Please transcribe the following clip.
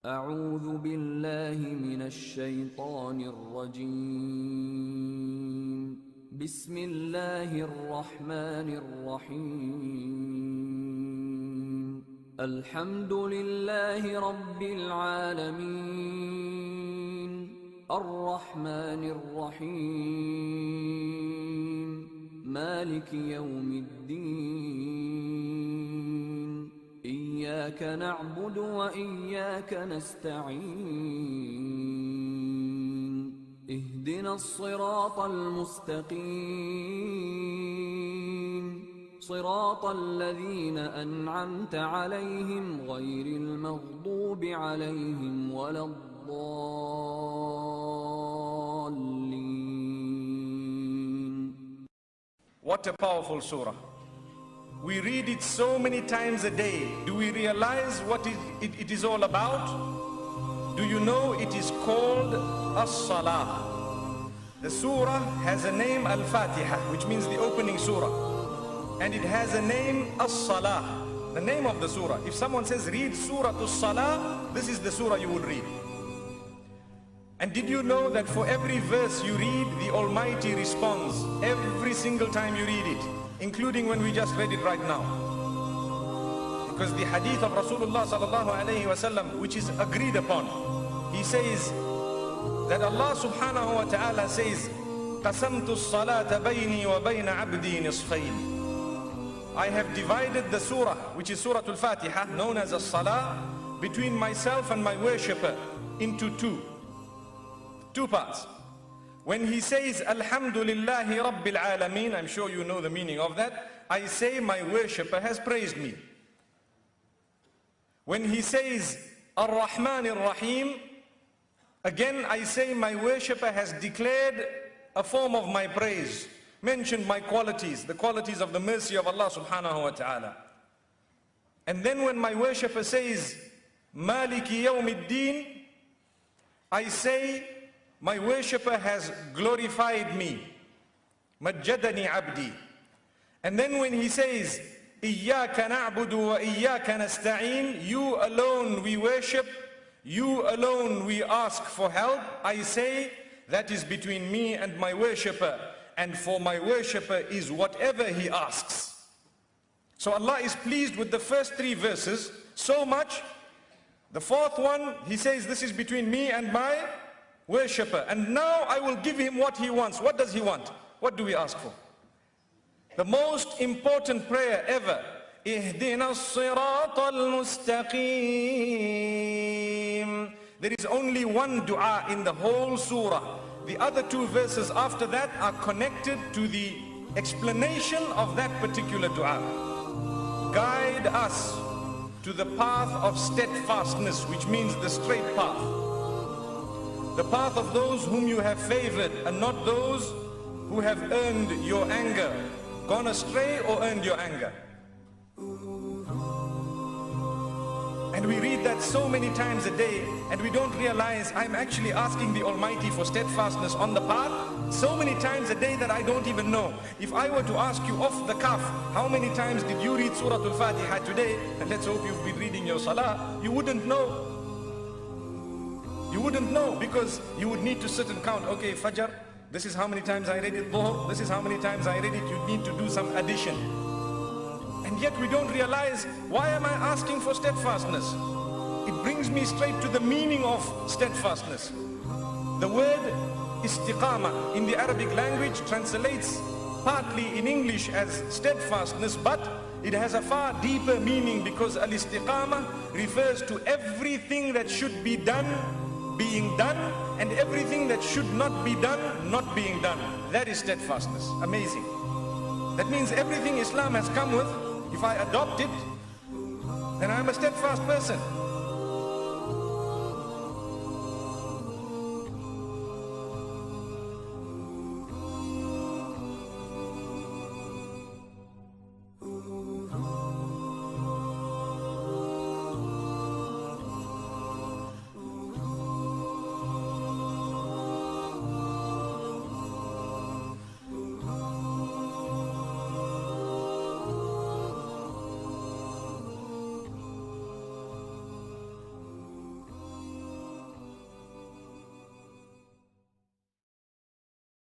أعوذ بالله من الشيطان الرجيم. بسم الله الرحمن الرحيم. الحمد لله رب العالمين. الرحمن الرحيم. مالك يوم الدين. إياك نعبد وإياك نستعين. اهدنا الصراط المستقيم. صراط الذين أنعمت عليهم غير المغضوب عليهم ولا الضالين. What a powerful surah. We read it so many times a day. Do we realize what it is all about? Do you know it is called As-Salah? The surah has a name, Al-Fatiha, which means the opening surah. And it has a name, As-Salah, the name of the surah. If someone says, read Surah As-Salah, this is the surah you would read. And did you know that for every verse you read, the Almighty responds every single time you read it, including when we just read it right now? Because the Hadeeth of Rasulullah sallallahu alayhi wasallam, which is agreed upon, he says that Allah subhanahu wa ta'ala says, قَسَمْتُ الصَّلَاةَ بَيْنِي وَبَيْنَ عَبْدِي نِصْفَيْنِ. I have divided the surah, which is Surah Al-Fatiha, known as As-Salah, between myself and my worshipper into two parts. When he says Alhamdulillahi Rabbil Alameen, I'm sure you know the meaning of that, I say my worshipper has praised me. When he says Ar-Rahman Ar-Rahim, again I say my worshipper has declared a form of my praise, mentioned my qualities, the qualities of the mercy of Allah subhanahu wa ta'ala. And then when my worshipper says Maliki Yawmiddin, I say my worshipper has glorified me, Majjadani Abdi. And then when he says Iyyaka na'budu wa iyyaka nasta'in, you alone we worship, you alone we ask for help, I say that is between me and my worshipper, and for my worshipper is whatever he asks. So Allah is pleased with the first three verses so much. The fourth one, he says this is between me and my worshipper, and now I will give him what he wants. What does he want? What do we ask for? The most important prayer ever, Ihdina as-sirata al-mustaqim. There is only one dua in the whole surah. The other two verses after that are connected to the explanation of that particular dua. Guide us to the path of steadfastness, which means the straight path. The path of those whom you have favored, and not those who have earned your anger, gone astray or earned your anger. And we read that so many times a day, and we don't realize I'm actually asking the Almighty for steadfastness on the path so many times a day that I don't even know. If I were to ask you off the cuff, how many times did you read Surah Al-Fatiha today, and let's hope you've been reading your salah, you wouldn't know. You wouldn't know, because you would need to sit and count. Okay, Fajr, this is how many times I read it. Dhuhr, this is how many times I read it. You need to do some addition. And yet we don't realize, why am I asking for steadfastness? It brings me straight to the meaning of steadfastness. The word istiqama in the Arabic language translates partly in English as steadfastness, but it has a far deeper meaning, because al-istiqama refers to everything that should be done being done, and everything that should not be done not being done. That is steadfastness. Amazing. That means everything Islam has come with, if I adopt it, then I'm a steadfast person.